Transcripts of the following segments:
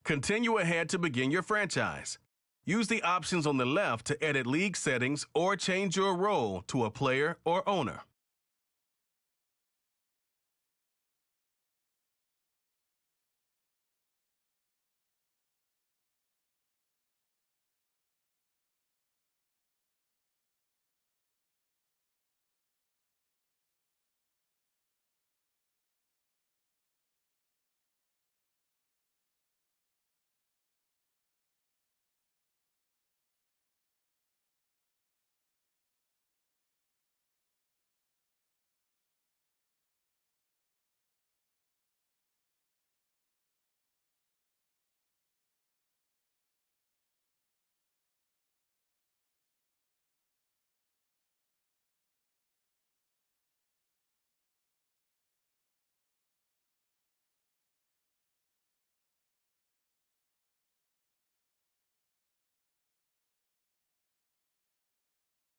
Continue ahead to begin your franchise. Use the options on the left to edit league settings or change your role to a player or owner.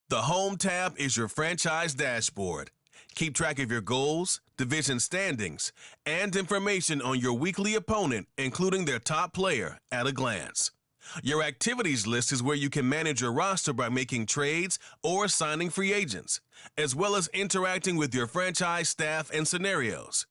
The Home tab is your franchise dashboard. Keep track of your goals, division standings, and information on your weekly opponent, including their top player, at a glance. Your activities list is where you can manage your roster by making trades or signing free agents, as well as interacting with your franchise staff and scenarios.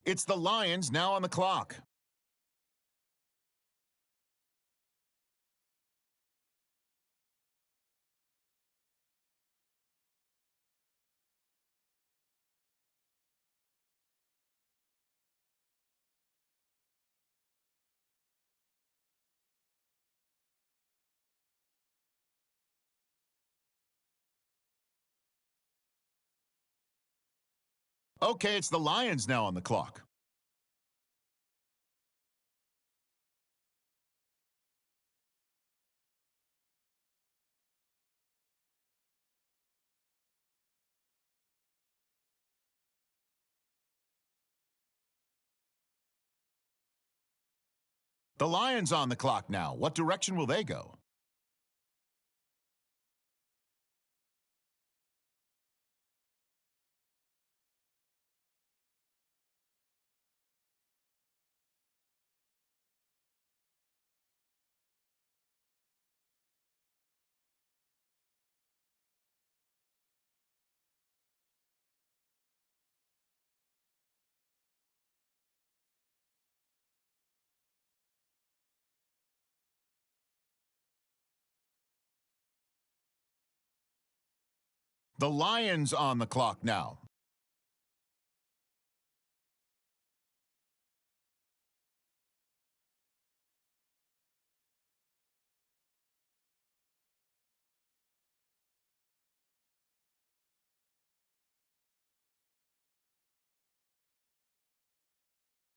It's the Lions now on the clock. Okay, it's the Lions now on the clock. The Lions on the clock now. What direction will they go? The Lions on the clock now.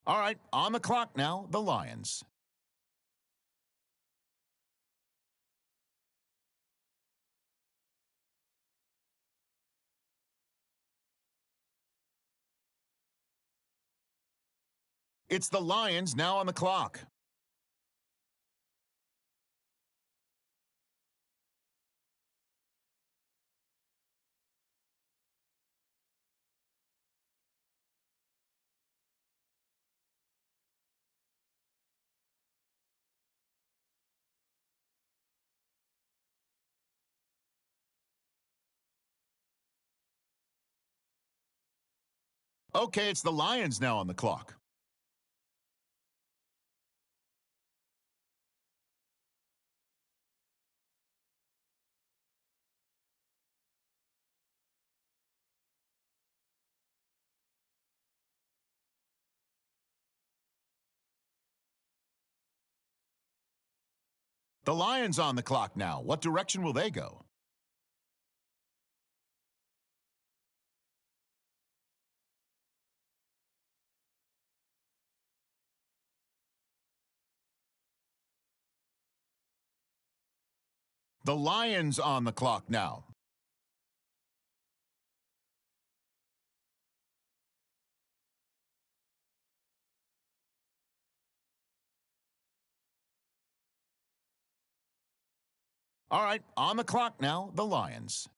All right, on the clock now, the Lions. It's the Lions now on the clock. Okay, it's the Lions now on the clock. The Lions on the clock now. What direction will they go? The Lions on the clock now. All right, on the clock now, the Lions.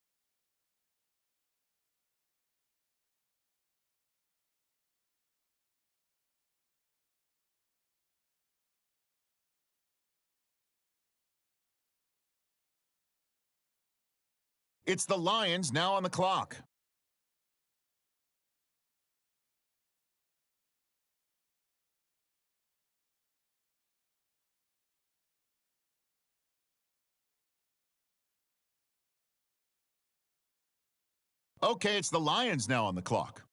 It's the Lions now on the clock. Okay, it's the Lions now on the clock.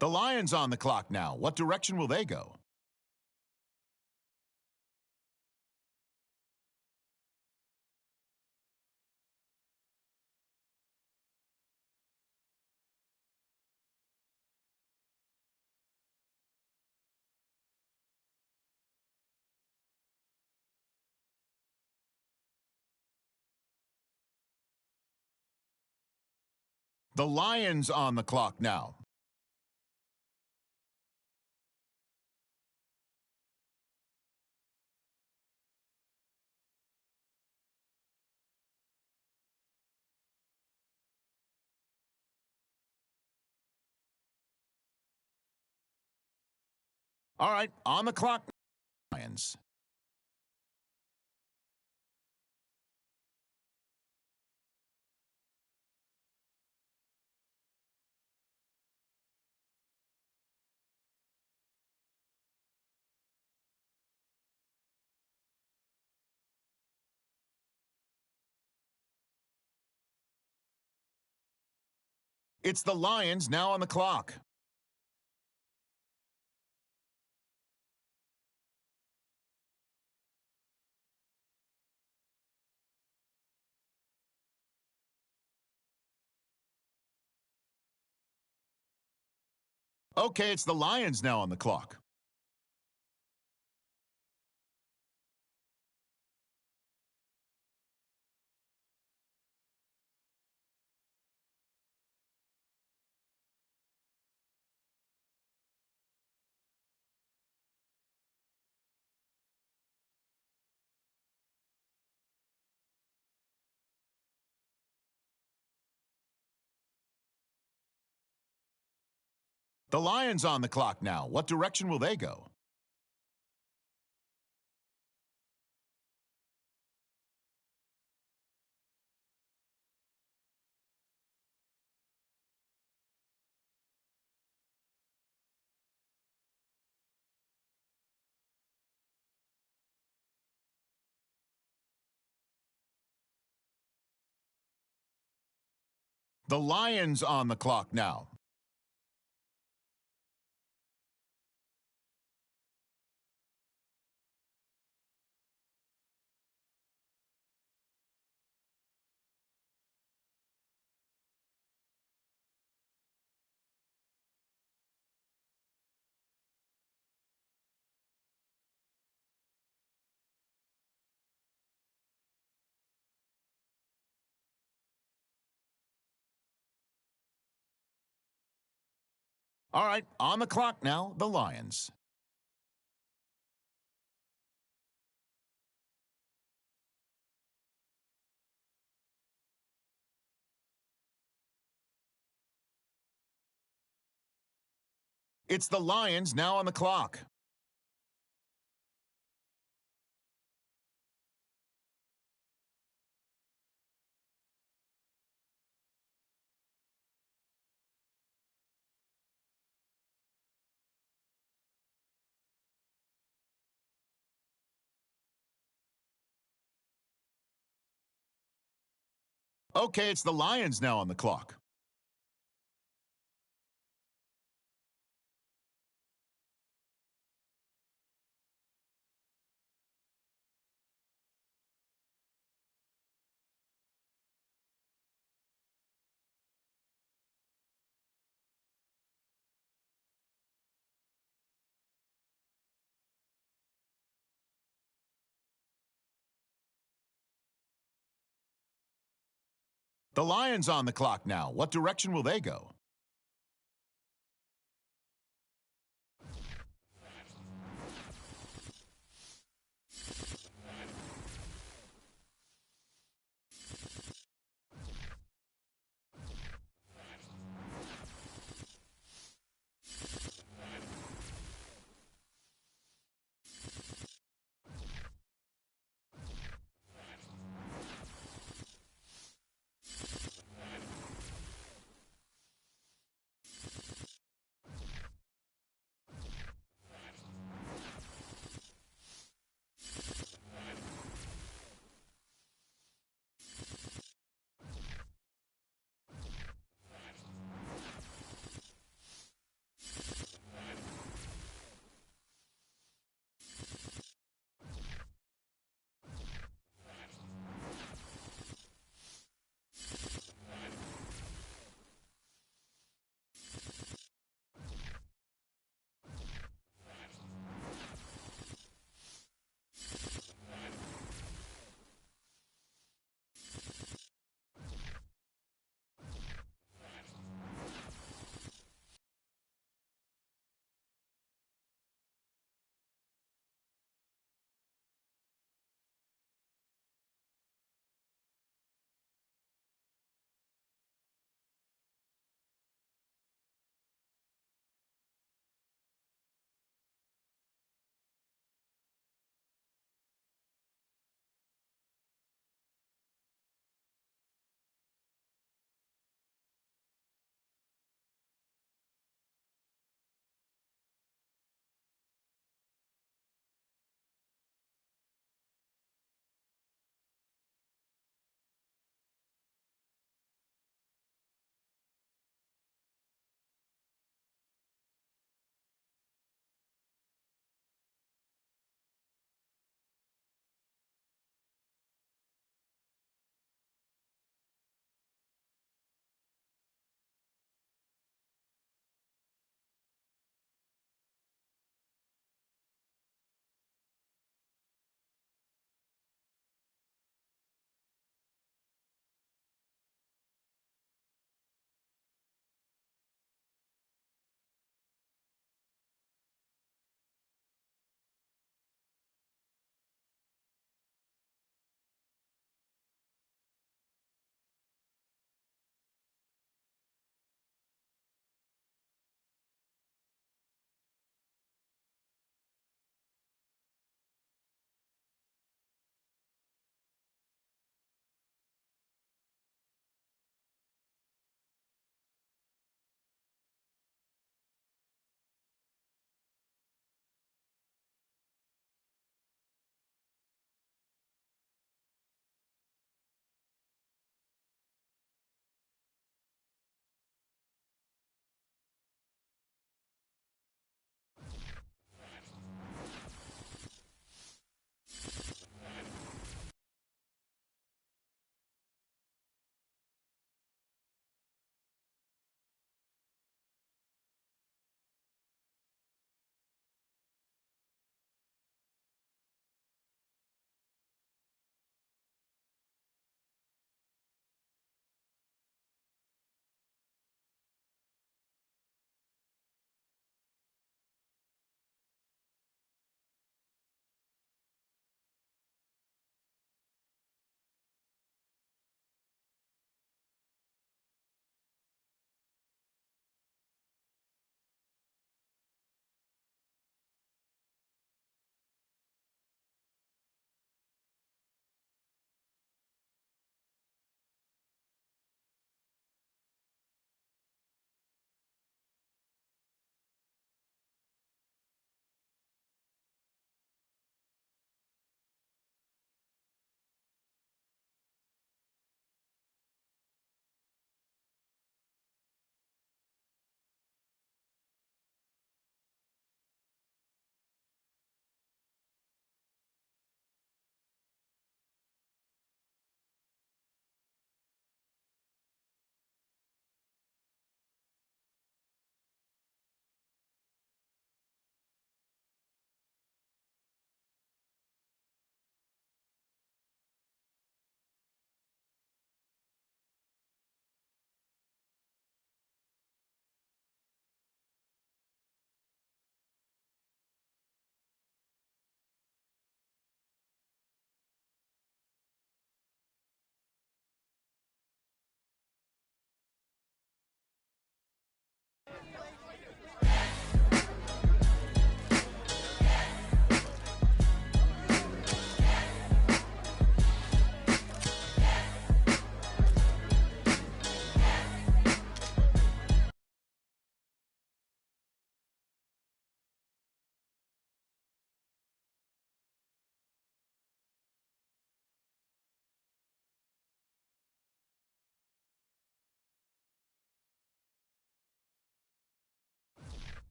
The Lions on the clock now. What direction will they go? The Lions on the clock now. All right, on the clock, Lions. It's the Lions now on the clock. Okay, it's the Lions now on the clock. The Lions on the clock now. What direction will they go? The Lions on the clock now. All right, on the clock now, the Lions. It's the Lions now on the clock. Okay, it's the Lions now on the clock. The Lions on the clock now. What direction will they go?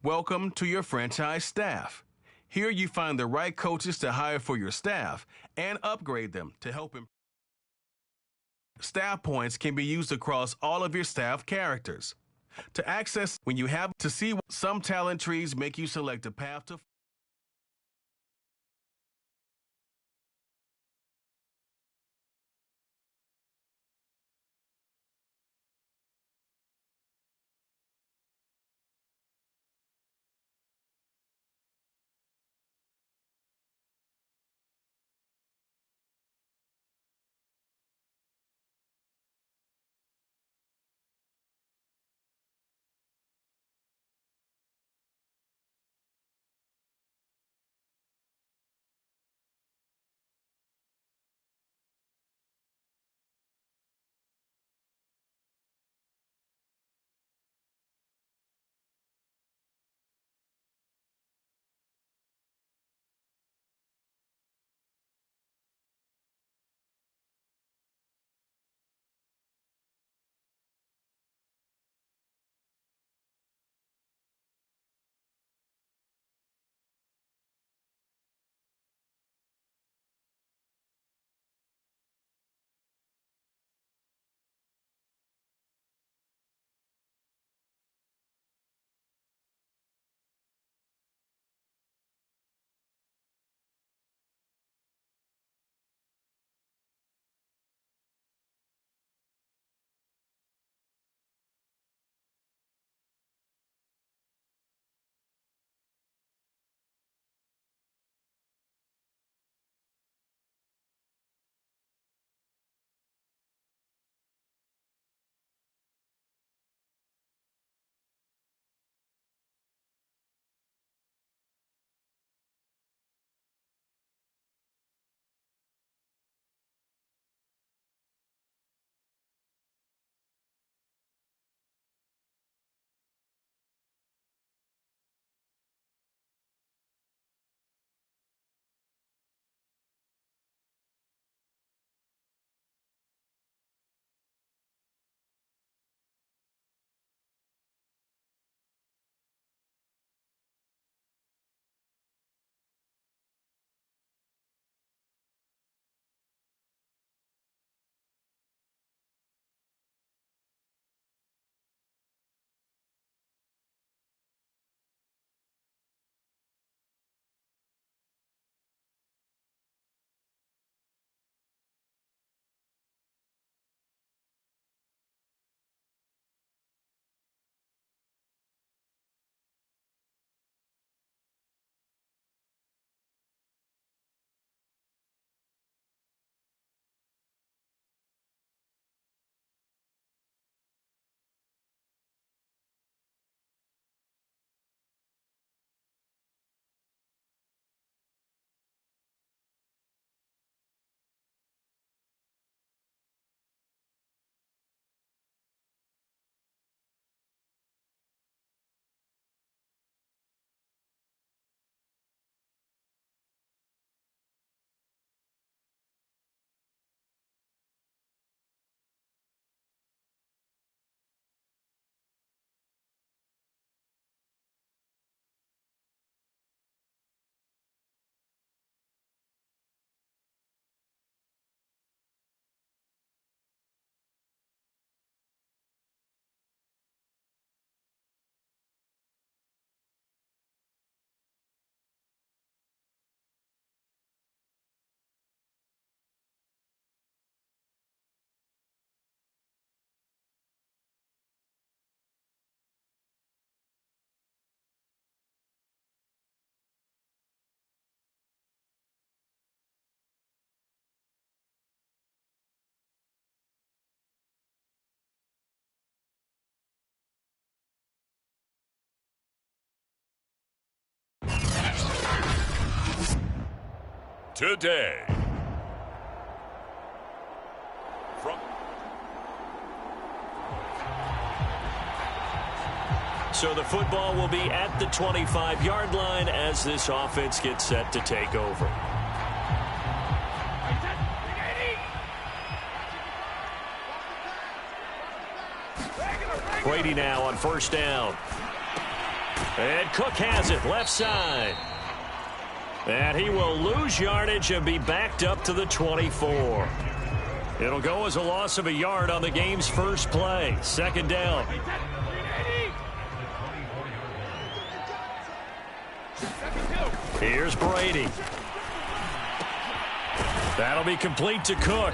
Welcome to your franchise staff. Here you find the right coaches to hire for your staff and upgrade them to help improve. Staff points can be used across all of your staff characters. To access when you have to see some talent trees make you select a path to today. So the football will be at the 25-yard line as this offense gets set to take over. Brady now on first down. And Cook has it left side. And he will lose yardage and be backed up to the 24. It'll go as a loss of a yard on the game's first play. Second down. Here's Brady. That'll be complete to Cook.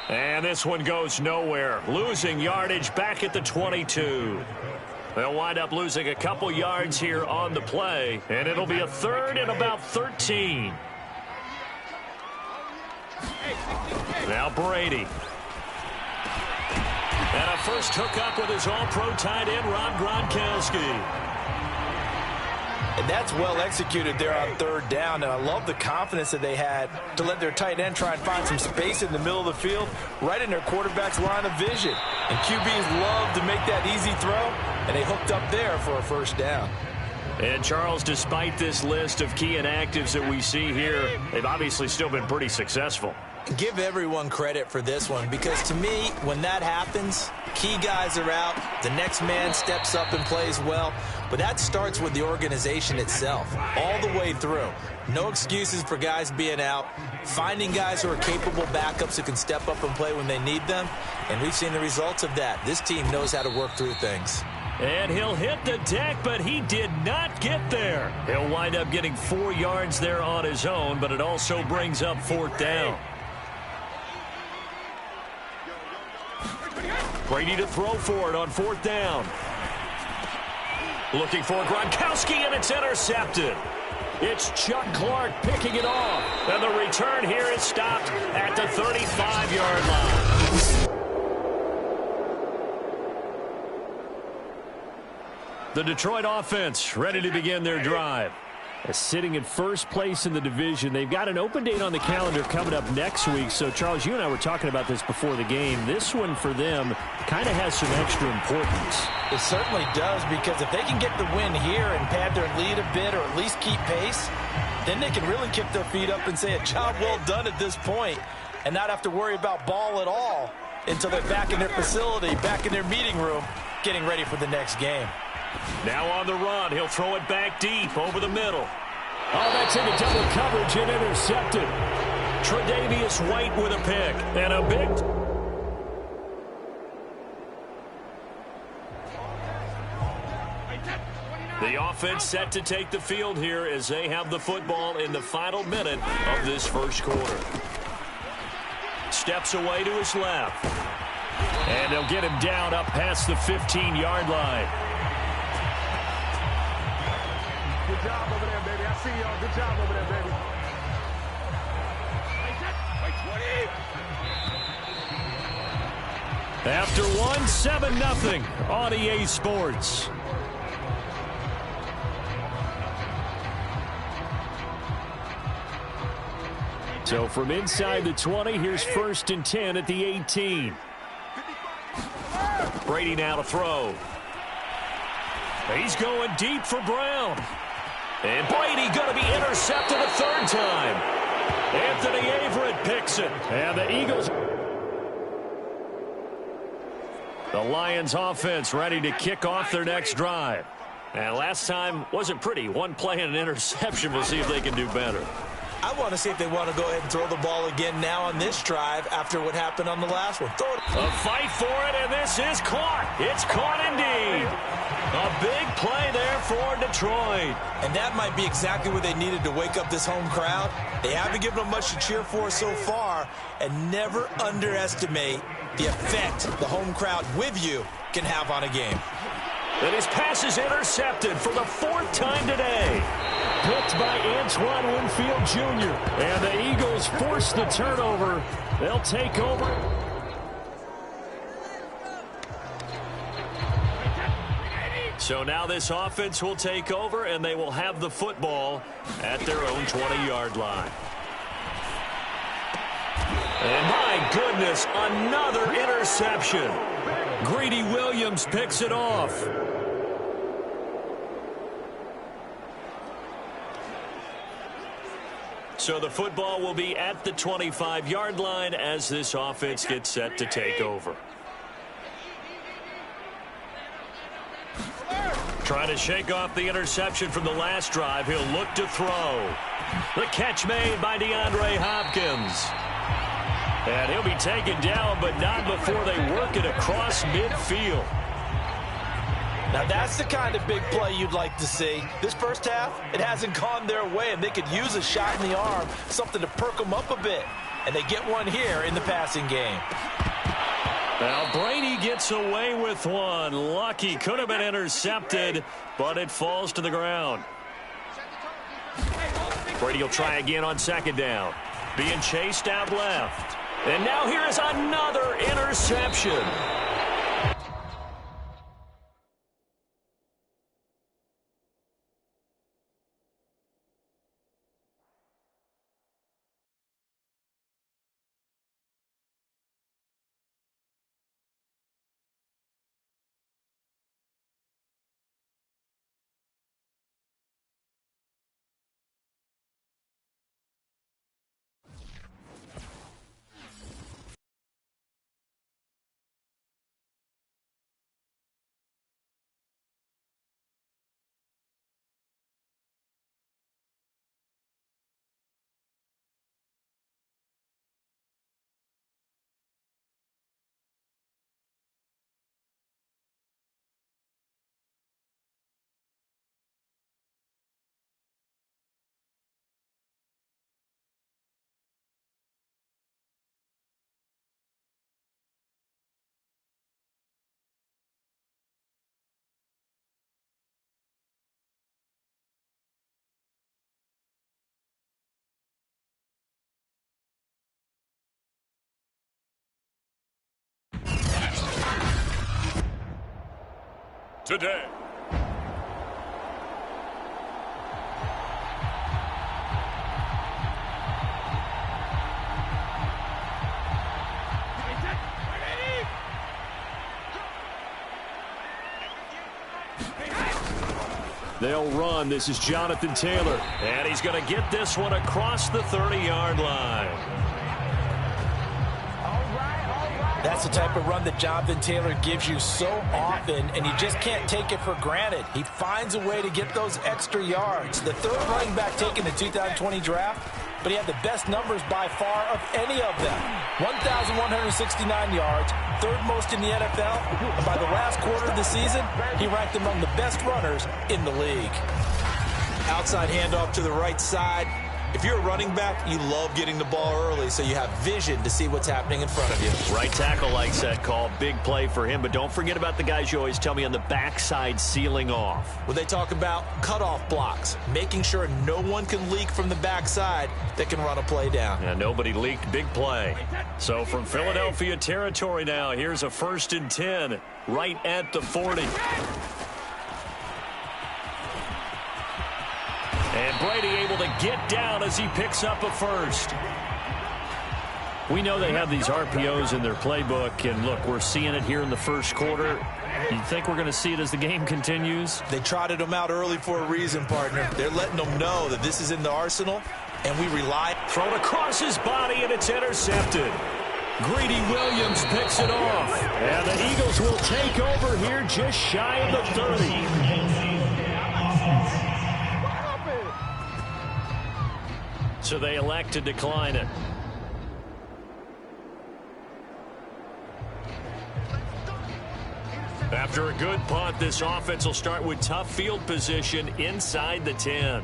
And this one goes nowhere. Losing yardage back at the 22. They'll wind up losing a couple yards here on the play, and it'll be a third and about 13. Now Brady. And a first hookup with his all-pro tight end, Rob Gronkowski. And that's well executed there on third down, and I love the confidence that they had to let their tight end try and find some space in the middle of the field, right in their quarterback's line of vision. And QBs love to make that easy throw, and they hooked up there for a first down. And Charles, despite this list of key inactives that we see here, they've obviously still been pretty successful. Give everyone credit for this one, because to me, when that happens, key guys are out, the next man steps up and plays well, but that starts with the organization itself, all the way through. No excuses for guys being out, finding guys who are capable backups who can step up and play when they need them, and we've seen the results of that. This team knows how to work through things. And he'll hit the deck, but he did not get there. He'll wind up getting 4 yards there on his own, but it also brings up fourth down. Brady to throw for it on fourth down. Looking for Gronkowski, and it's intercepted. It's Chuck Clark picking it off. And the return here is stopped at the 35-yard line. The Detroit offense ready to begin their drive. Sitting in first place in the division. They've got an open date on the calendar coming up next week. So, Charles, you and I were talking about this before the game. This one for them kind of has some extra importance. It certainly does, because if they can get the win here and pad their lead a bit, or at least keep pace, then they can really kick their feet up and say a job well done at this point and not have to worry about ball at all until they're back in their facility, back in their meeting room, getting ready for the next game. Now on the run, he'll throw it back deep over the middle. Oh, that's into double coverage and intercepted. Tre'Davious White with a pick and a big... The offense set to take the field here as they have the football in the final minute of this first quarter. Steps away to his left. And they'll get him down up past the 15-yard line. Good job over there, baby. I see y'all. Good job over there, baby. After one, 7-0 on EA Sports. So from inside the 20, here's 1st and 10 at the 18. Brady now to throw. He's going deep for Brown. And Brady going to be intercepted a third time. Anthony Averett picks it. And the Eagles... The Lions offense ready to kick off their next drive. And last time wasn't pretty. One play and an interception. We'll see if they can do better. I want to see if they want to go ahead and throw the ball again now on this drive after what happened on the last one. Throw it. A fight for it, and this is caught. It's caught indeed. A big play there for Detroit. And that might be exactly what they needed to wake up this home crowd. They haven't given them much to cheer for so far, and never underestimate the effect the home crowd with you can have on a game. And his pass is intercepted for the 4th time today. Picked by Antoine Winfield Jr. And the Eagles force the turnover. They'll take over. So now this offense will take over, and they will have the football at their own 20-yard line. And my goodness, another interception. Greedy Williams picks it off. So the football will be at the 25-yard line as this offense gets set to take over. Trying to shake off the interception from the last drive. He'll look to throw. The catch made by DeAndre Hopkins. And he'll be taken down, but not before they work it across midfield. Now, that's the kind of big play you'd like to see. This first half, it hasn't gone their way, and they could use a shot in the arm, something to perk them up a bit. And they get one here in the passing game. Now, Brady gets away with one. Lucky, could have been intercepted, but it falls to the ground. Brady will try again on second down. Being chased out left. And now here is another interception. Today. They'll run. This is Jonathan Taylor. And he's going to get this one across the 30-yard line. That's the type of run that Jonathan Taylor gives you so often, and you just can't take it for granted. He finds a way to get those extra yards. The third running back taken in the 2020 draft, but he had the best numbers by far of any of them. 1,169 yards, third most in the NFL, and by the last quarter of the season, he ranked among the best runners in the league. Outside handoff to the right side. If you're a running back, you love getting the ball early so you have vision to see what's happening in front of you. Right tackle likes that call. Big play for him, but don't forget about the guys you always tell me on the backside sealing off. When they talk about cutoff blocks, making sure no one can leak from the backside that can run a play down. Yeah, nobody leaked. Big play. So from Philadelphia territory now, here's a 1st and 10 right at the 40. And Brady able to get down as he picks up a first. We know they have these RPOs in their playbook, and look, we're seeing it here in the first quarter. You think we're going to see it as the game continues? They trotted them out early for a reason, partner. They're letting them know that this is in the arsenal, and we rely. Thrown across his body, and it's intercepted. Greedy Williams picks it off. And the Eagles will take over here just shy of the 30. So they elect to decline it. After a good punt, this offense will start with tough field position inside the 10.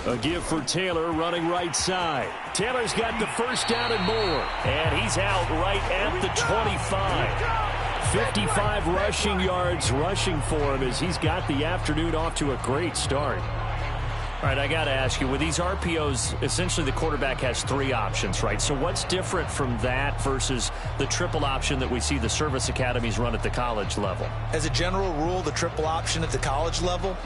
A give for Taylor running right side. Taylor's got the first down and more. And he's out right at the 25. 55 rushing yards rushing for him as he's got the afternoon off to a great start. All right, I got to ask you, with these RPOs, essentially the quarterback has 3 options, right? So what's different from that versus the triple option that we see the service academies run at the college level? As a general rule, the triple option at the college level,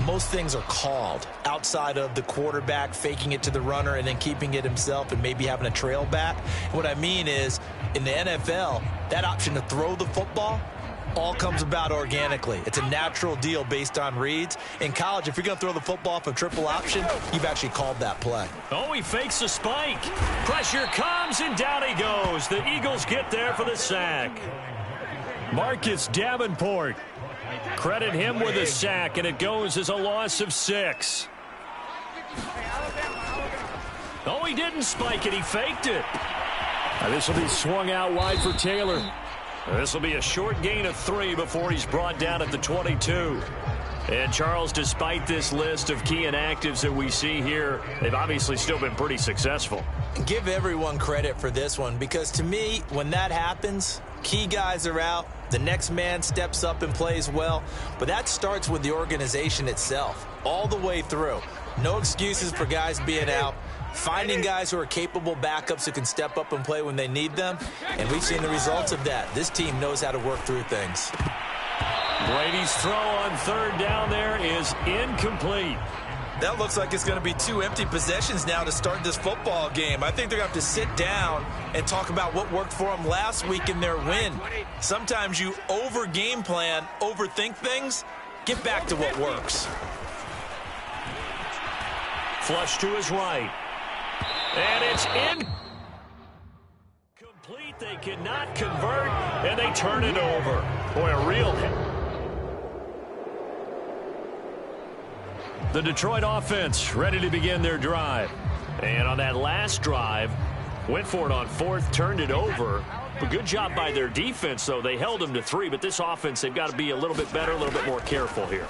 most things are called outside of the quarterback faking it to the runner and then keeping it himself and maybe having a trail back. What I mean is, in the NFL, that option to throw the football, all comes about organically. It's a natural deal based on reads. In college, if you're going to throw the football off a triple option, you've actually called that play. Oh, he fakes a spike. Pressure comes, and down he goes. The Eagles get there for the sack. Marcus Davenport. Credit him with a sack, and it goes as a loss of 6. Oh, he didn't spike it. He faked it. This will be swung out wide for Taylor. This will be a short gain of 3 before he's brought down at the 22. And, Charles, despite this list of key inactives that we see here, they've obviously still been pretty successful. Give everyone credit for this one because, to me, when that happens, key guys are out, the next man steps up and plays well, but that starts with the organization itself all the way through. No excuses for guys being out. Finding guys who are capable backups who can step up and play when they need them, and we've seen the results of that. This team knows how to work through things. Brady's throw on 3rd down there is incomplete. That looks like it's going to be 2 empty possessions now to start this football game. I think they're going to have to sit down and talk about what worked for them last week in their win. Sometimes you over-game plan, overthink things. Get back to what works. Flush to his right. And it's incomplete. They cannot convert, and they turn it over. Boy, a real hit. The Detroit offense ready to begin their drive. And on that last drive, went for it on 4th, turned it over. A good job by their defense, though. They held them to 3, but this offense, they've got to be a little bit better, a little bit more careful here.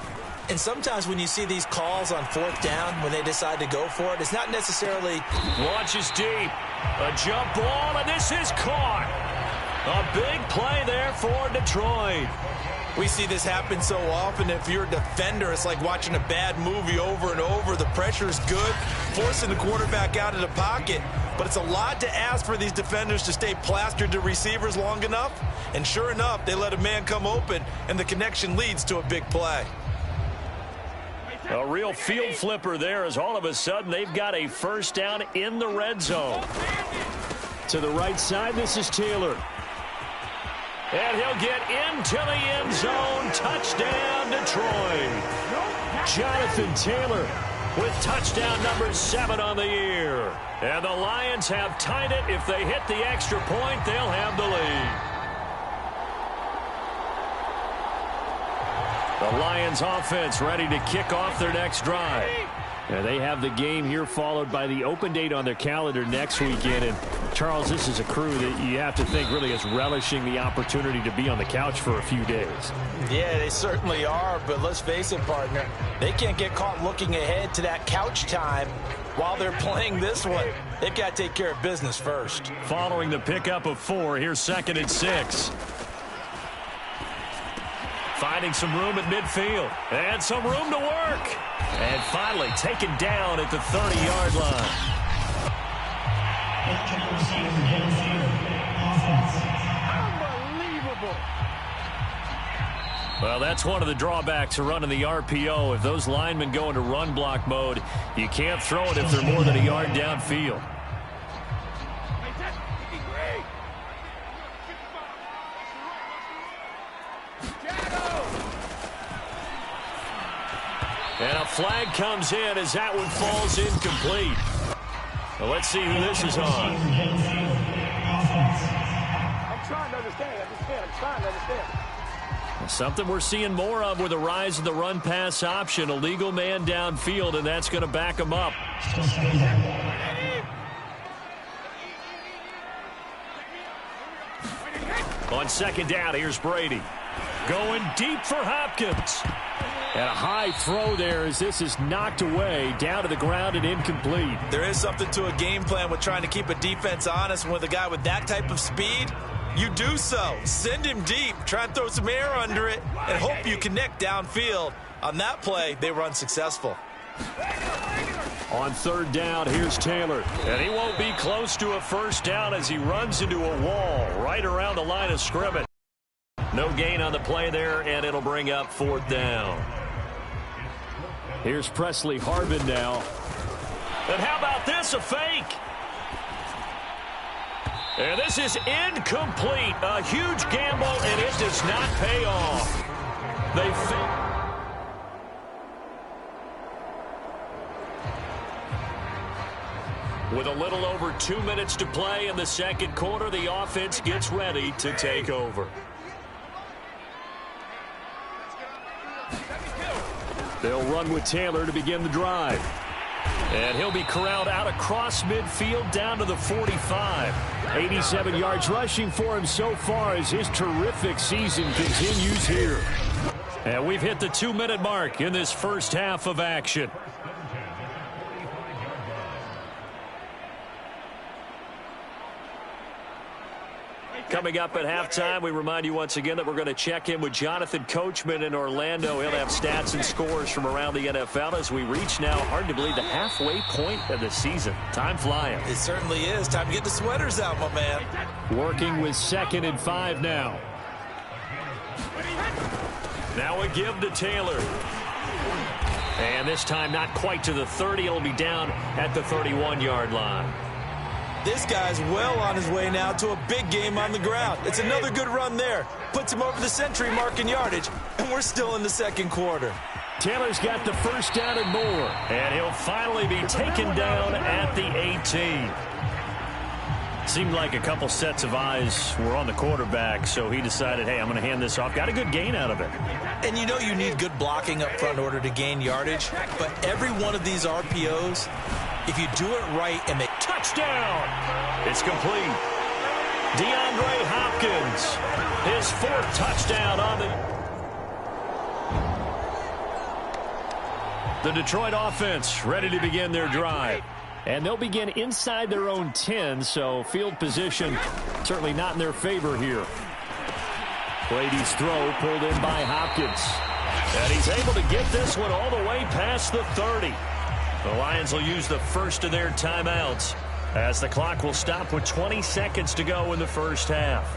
And sometimes when you see these calls on 4th down, when they decide to go for it, it's not necessarily... Launches deep. A jump ball, and this is caught. A big play there for Detroit. We see this happen so often. If you're a defender, it's like watching a bad movie over and over. The pressure's good, forcing the quarterback out of the pocket. But it's a lot to ask for these defenders to stay plastered to receivers long enough. And sure enough, they let a man come open, and the connection leads to a big play. A real field flipper there as all of a sudden they've got a 1st down in the red zone. To the right side, this is Taylor. And he'll get into the end zone. Touchdown, Detroit. Jonathan Taylor with touchdown number 7 on the year. And the Lions have tied it. If they hit the extra point, they'll have the lead. The Lions offense ready to kick off their next drive. And they have the game here followed by the open date on their calendar next weekend. And, Charles, this is a crew that you have to think really is relishing the opportunity to be on the couch for a few days. Yeah, they certainly are. But let's face it, partner, they can't get caught looking ahead to that couch time while they're playing this one. They've got to take care of business first. Following the pickup of 4, here's 2nd and 6. Finding some room at midfield. And some room to work. And finally taken down at the 30-yard line. Unbelievable. Well, that's one of the drawbacks of running the RPO. If those linemen go into run block mode, you can't throw it if they're more than a yard downfield. And a flag comes in as that one falls incomplete. Well, let's see who this is on. I'm trying to understand. I'm trying to understand. Something we're seeing more of with the rise of the run-pass option. A legal man downfield, and that's going to back him up. On 2nd down, here's Brady. Going deep for Hopkins. And a high throw there as this is knocked away, down to the ground and incomplete. There is something to a game plan with trying to keep a defense honest. With a guy with that type of speed, you do so. Send him deep, try and throw some air under it, and hope you connect downfield. On that play, they were unsuccessful. On 3rd down, here's Taylor. And he won't be close to a 1st down as he runs into a wall right around the line of scrimmage. No gain on the play there, and it'll bring up 4th down. Here's Presley Harvin now. And how about this, a fake? And this is incomplete. A huge gamble, and it does not pay off. They With a little over 2 minutes to play in the second quarter, the offense gets ready to take over. They'll run with Taylor to begin the drive. And he'll be corralled out across midfield down to the 45. 87 yards rushing for him so far as his terrific season continues here. And we've hit the 2-minute mark in this first half of action. Coming up at halftime, we remind you once again that we're going to check in with Jonathan Coachman in Orlando. He'll have stats and scores from around the NFL as we reach now, hard to believe, the halfway point of the season. Time flying. It certainly is. Time to get the sweaters out, my man. Working with 2nd and 5 now. Now a give to Taylor. And this time not quite to the 30. It'll be down at the 31-yard line. This guy's well on his way now to a big game on the ground. It's another good run there. Puts him over the century mark in yardage, and we're still in the second quarter. Taylor's got the first down and more, and he'll finally be taken down at the 18. Seemed like a couple sets of eyes were on the quarterback, so he decided, hey, I'm going to hand this off. Got a good gain out of it. And you know you need good blocking up front in order to gain yardage, but every one of these RPOs, if you do it right and they touchdown, it's complete. DeAndre Hopkins, his 4th touchdown on the Detroit offense ready to begin their drive. And they'll begin inside their own 10, so field position certainly not in their favor here. Brady's throw pulled in by Hopkins. And he's able to get this one all the way past the 30. The Lions will use the first of their timeouts as the clock will stop with 20 seconds to go in the first half.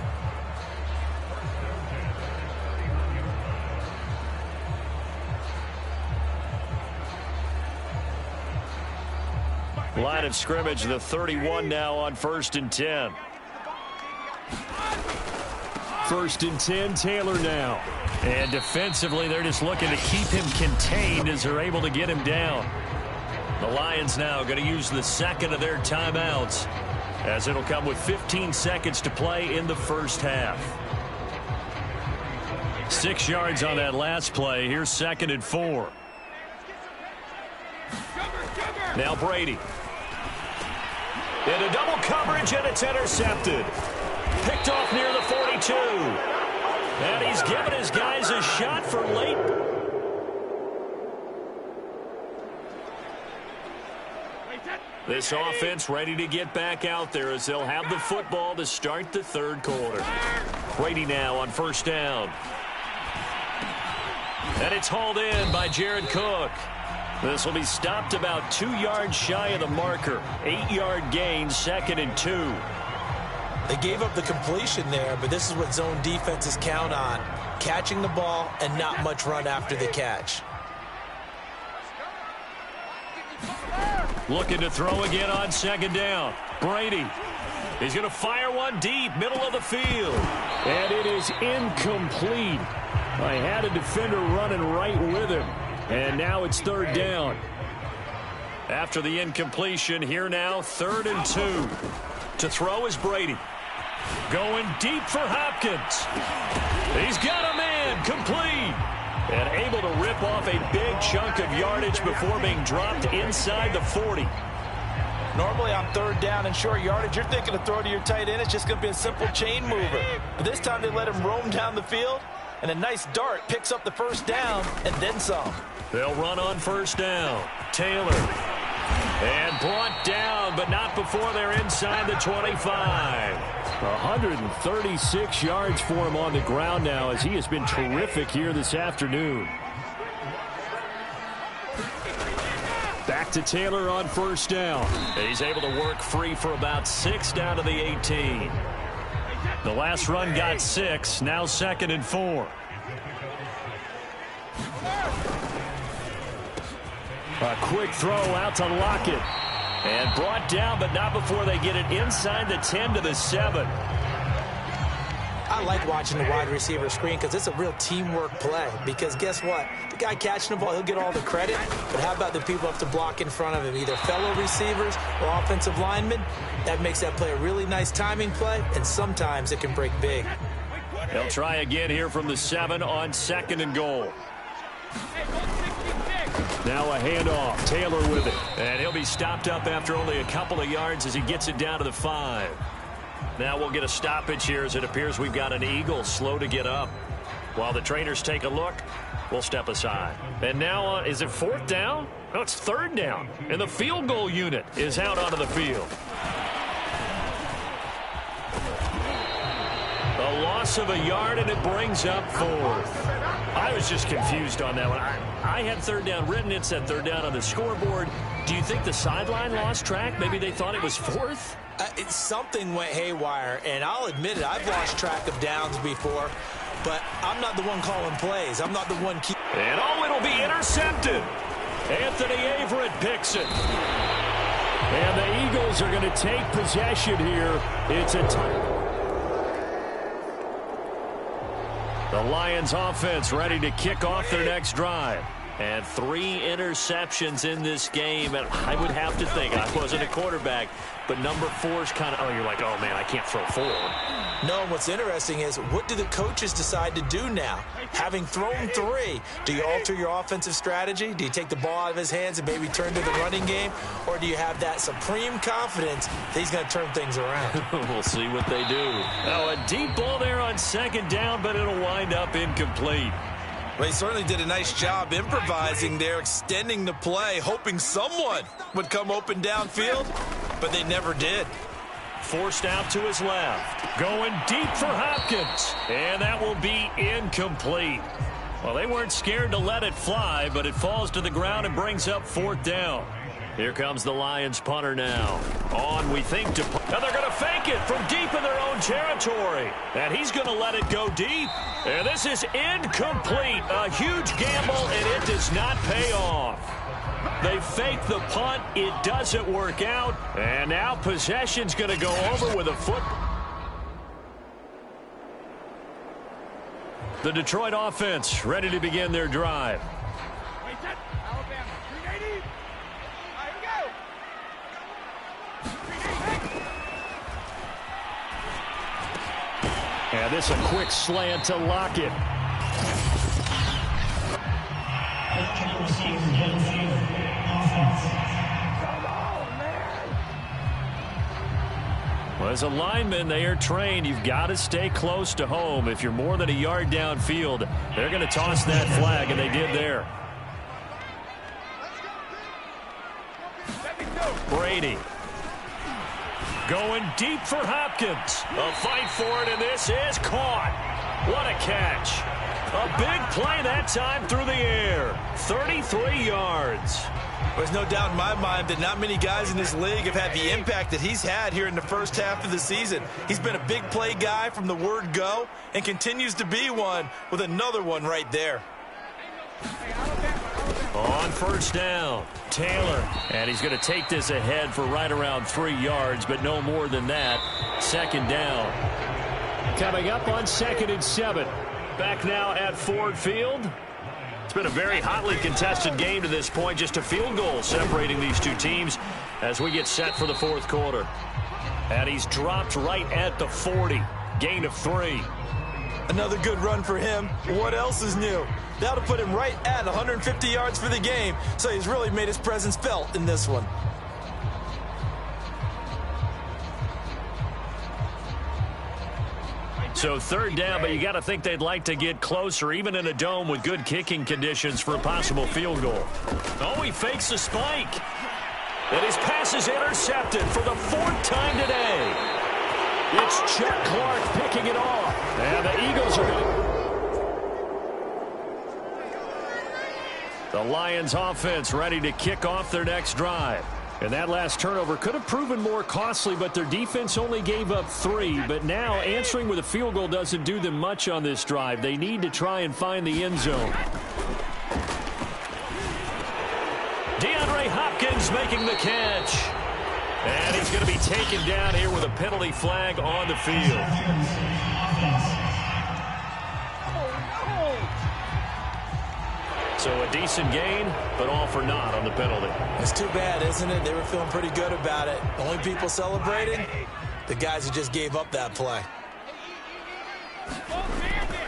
Line of scrimmage, the 31 now on 1st and 10. 1st and 10, Taylor now. And defensively, they're just looking to keep him contained as they're able to get him down. The Lions now going to use the second of their timeouts as it'll come with 15 seconds to play in the first half. 6 yards on that last play. Here's 2nd and 4. Now Brady. Into double coverage, and it's intercepted. Picked off near the 42. And he's given his guys a shot for late. This offense ready to get back out there as they'll have the football to start the 3rd quarter. Brady now on 1st down. And it's hauled in by Jared Cook. This will be stopped about 2 yards shy of the marker. 8-yard gain, 2nd and 2. They gave up the completion there, but this is what zone defenses count on. Catching the ball and not much run after the catch. Looking to throw again on 2nd down. Brady. He's going to fire one deep, middle of the field. And it is incomplete. I had a defender running right with him. And now it's 3rd down. After the incompletion, here now, 3rd and 2. To throw is Brady. Going deep for Hopkins. He's got a man, complete. And able to rip off a big chunk of yardage before being dropped inside the 40. Normally on 3rd down and short yardage, you're thinking of throw to your tight end. It's just going to be a simple chain mover. But this time they let him roam down the field. And a nice dart picks up the 1st down and then some. They'll run on 1st down. Taylor. And brought down, but not before they're inside the 25. 136 yards for him on the ground now as he has been terrific here this afternoon. Back to Taylor on 1st down. He's able to work free for about 6 down to the 18. The last run got 6. Now 2nd and 4. A quick throw out to Lockett. And brought down, but not before they get it inside the 10 to the 7. I like watching the wide receiver screen because it's a real teamwork play. Because guess what? The guy catching the ball, he'll get all the credit. But how about the people up to block in front of him, either fellow receivers or offensive linemen? That makes that play a really nice timing play, and sometimes it can break big. They'll try again here from the 7 on 2nd and goal. Now a handoff. Taylor with it. And he'll be stopped up after only a couple of yards as he gets it down to the 5. Now we'll get a stoppage here as it appears we've got an Eagle slow to get up. While the trainers take a look, we'll step aside. And now, is it 4th down? No, it's 3rd down. And the field goal unit is out onto the field. A loss of a yard, and it brings up 4th. I was just confused on that one. I had 3rd down written. It said 3rd down on the scoreboard. Do you think the sideline lost track? Maybe they thought it was 4th? Something went haywire, and I'll admit it. I've lost track of downs before, but I'm not the one calling plays. I'm not the one keeping. And it'll be intercepted. Anthony Averett picks it. And the Eagles are going to take possession here. It's a touchdown. The Lions offense ready to kick off their next drive. And 3 interceptions in this game. And I would have to think, I wasn't a quarterback, but number 4's kind of, you're like, oh, man, I can't throw 4. No, what's interesting is, what do the coaches decide to do now? Having thrown 3, do you alter your offensive strategy? Do you take the ball out of his hands and maybe turn to the running game? Or do you have that supreme confidence that he's going to turn things around? We'll see what they do. Now, a deep ball there on 2nd down, but it'll wind up incomplete. Well, he certainly did a nice job improvising there, extending the play, hoping someone would come open downfield, but they never did. Forced out to his left. Going deep for Hopkins. And that will be incomplete. Well, they weren't scared to let it fly, but it falls to the ground and brings up 4th down. Here comes the Lions punter now. On, we think, to... Now they're going to fake it from deep in their own territory. And he's going to let it go deep. And this is incomplete. A huge gamble, and it does not pay off. They fake the punt. It doesn't work out. And now possession's going to go over with a foot. The Detroit offense ready to begin their drive. And this a quick slant to Lockett. Well, as a lineman, they are trained. You've got to stay close to home. If you're more than a yard downfield, they're going to toss that flag, and they did there. Brady. Going deep for Hopkins. A fight for it, and this is caught. What a catch. A big play that time through the air. 33 yards. There's no doubt in my mind that not many guys in this league have had the impact that he's had here in the first half of the season. He's been a big play guy from the word go and continues to be one with another one right there. On 1st down, Taylor. And he's going to take this ahead for right around 3 yards, but no more than that. 2nd down. Coming up on 2nd and 7. Back now at Ford Field. It's been a very hotly contested game to this point. Just a field goal separating these two teams as we get set for the 4th quarter. And he's dropped right at the 40. Gain of 3. Another good run for him. What else is new? That'll put him right at 150 yards for the game. So he's really made his presence felt in this one. So 3rd down, but you got to think they'd like to get closer, even in a dome with good kicking conditions for a possible field goal. Oh, he fakes a spike. And his pass is intercepted for the 4th time today. It's Chuck Clark picking it off. And the Eagles are going to... The Lions offense ready to kick off their next drive. And that last turnover could have proven more costly, but their defense only gave up 3. But now answering with a field goal doesn't do them much on this drive. They need to try and find the end zone. DeAndre Hopkins making the catch. He's going to be taken down here with a penalty flag on the field. So a decent gain, but all for naught on the penalty. It's too bad, isn't it? They were feeling pretty good about it. Only people celebrating, the guys who just gave up that play.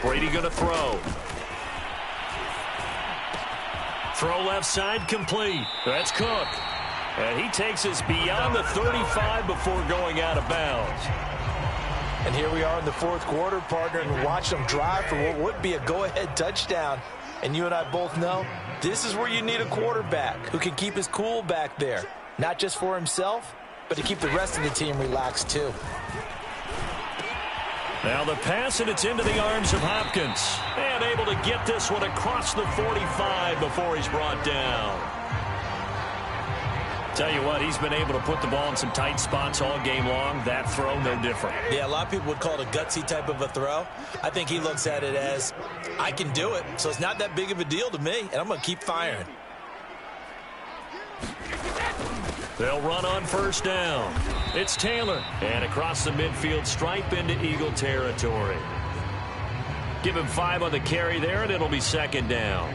Brady going to throw. Throw left side complete. That's Cook. And he takes us beyond the 35 before going out of bounds. And here we are in the fourth quarter, partner, and watch them drive for what would be a go-ahead touchdown. And you and I both know this is where you need a quarterback who can keep his cool back there. Not just for himself, but to keep the rest of the team relaxed too. Now the pass, and it's into the arms of Hopkins. And able to get this one across the 45 before he's brought down. Tell you what, he's been able to put the ball in some tight spots all game long. That throw, no different. Yeah, a lot of people would call it a gutsy type of a throw. I think he looks at it as, I can do it, so it's not that big of a deal to me, and I'm going to keep firing. They'll run on first down. It's Taylor. And across the midfield stripe into Eagle territory. Give him 5 on the carry there, and it'll be second down.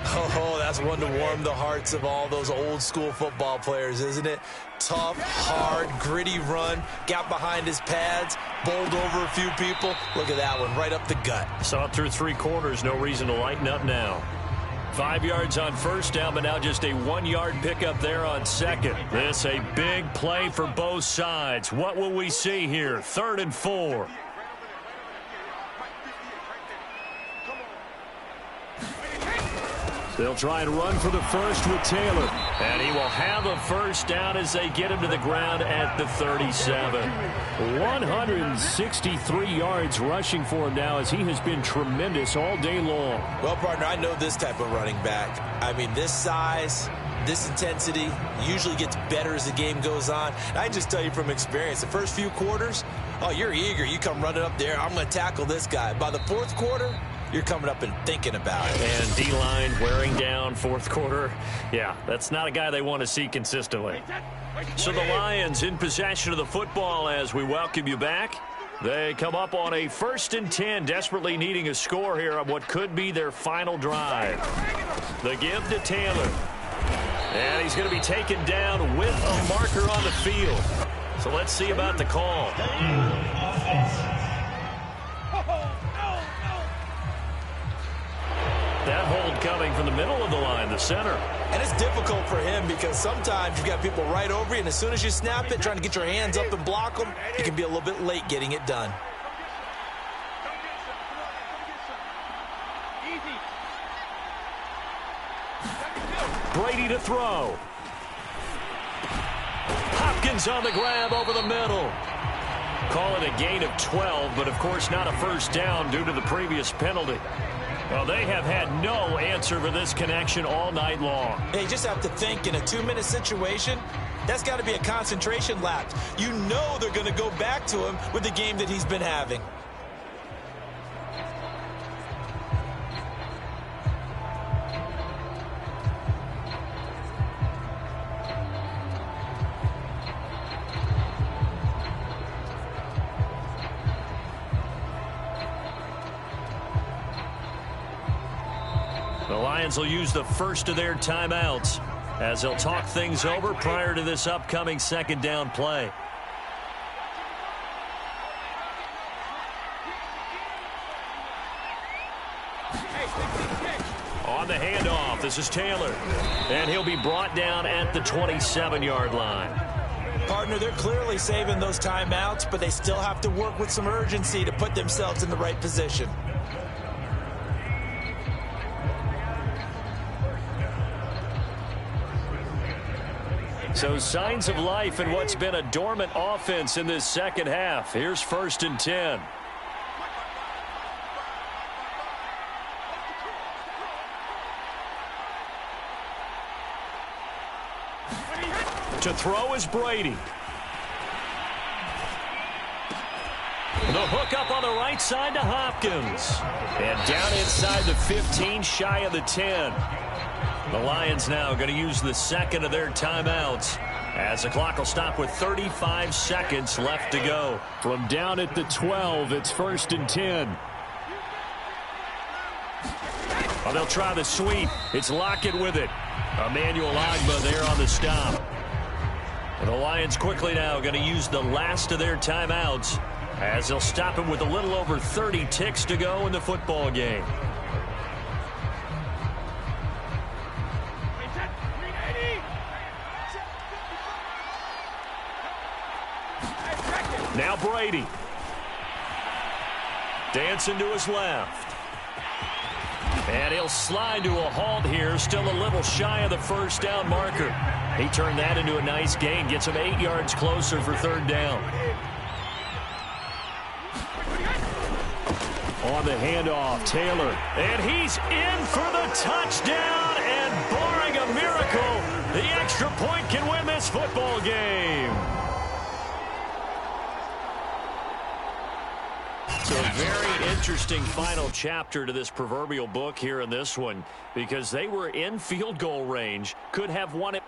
Oh, that's one to warm the hearts of all those old school football players, isn't it? Tough, hard, gritty run. Got behind his pads, bowled over a few people. Look at that one, right up the gut. Saw it through 3 quarters. No reason to lighten up now. 5 yards on first down, but now just a 1-yard pickup there on second. This a big play for both sides. What will we see here? 3rd and 4. They'll try and run for the first with Taylor. And he will have a first down as they get him to the ground at the 37. 163 yards rushing for him now as he has been tremendous all day long. Well, partner, I know this type of running back. I mean, this size, this intensity usually gets better as the game goes on. And I just tell you from experience, the first few quarters, oh, you're eager. You come running up there. I'm going to tackle this guy. By the fourth quarter, you're coming up and thinking about it. And D-line wearing down fourth quarter. Yeah, that's not a guy they want to see consistently. So the Lions in possession of the football as we welcome you back. They come up on a 1st and 10, desperately needing a score here on what could be their final drive. The give to Taylor. And he's going to be taken down with a marker on the field. So let's see about the call. That hold coming from the middle of the line, the center. And it's difficult for him because sometimes you've got people right over you, and as soon as you snap it, trying to get your hands up and block them, you can be a little bit late getting it done. Brady to throw. Hopkins on the grab over the middle. Call it a gain of 12, but of course not a first down due to the previous penalty. Well, they have had no answer for this connection all night long. They just have to think in a 2-minute situation, that's got to be a concentration lapse. You know they're going to go back to him with the game that he's been having. The Lions will use the first of their timeouts as they'll talk things over prior to this upcoming second down play. On the handoff, this is Taylor. And he'll be brought down at the 27-yard line. Partner, they're clearly saving those timeouts, but they still have to work with some urgency to put themselves in the right position. So signs of life in what's been a dormant offense in this second half. Here's 1st and 10. To throw is Brady. The hook up on the right side to Hopkins. And down inside the 15, shy of the 10. The Lions now going to use the second of their timeouts As the clock will stop with 35 seconds left to go. From down at the 12, it's 1st and 10. Well, they'll try the sweep. It's Lockett with it. Emmanuel Ogbah there on the stop. And the Lions quickly now going to use the last of their timeouts as they'll stop him with a little over 30 ticks to go in the football game. Now Brady. Dancing to his left. And he'll slide to a halt here, still a little shy of the first down marker. He turned that into a nice gain, gets him 8 yards closer for 3rd down. On the handoff, Taylor. And he's in for the touchdown, and barring a miracle, the extra point can win this football game. So a very interesting final chapter to this proverbial book here in this one, because they were in field goal range, could have won it.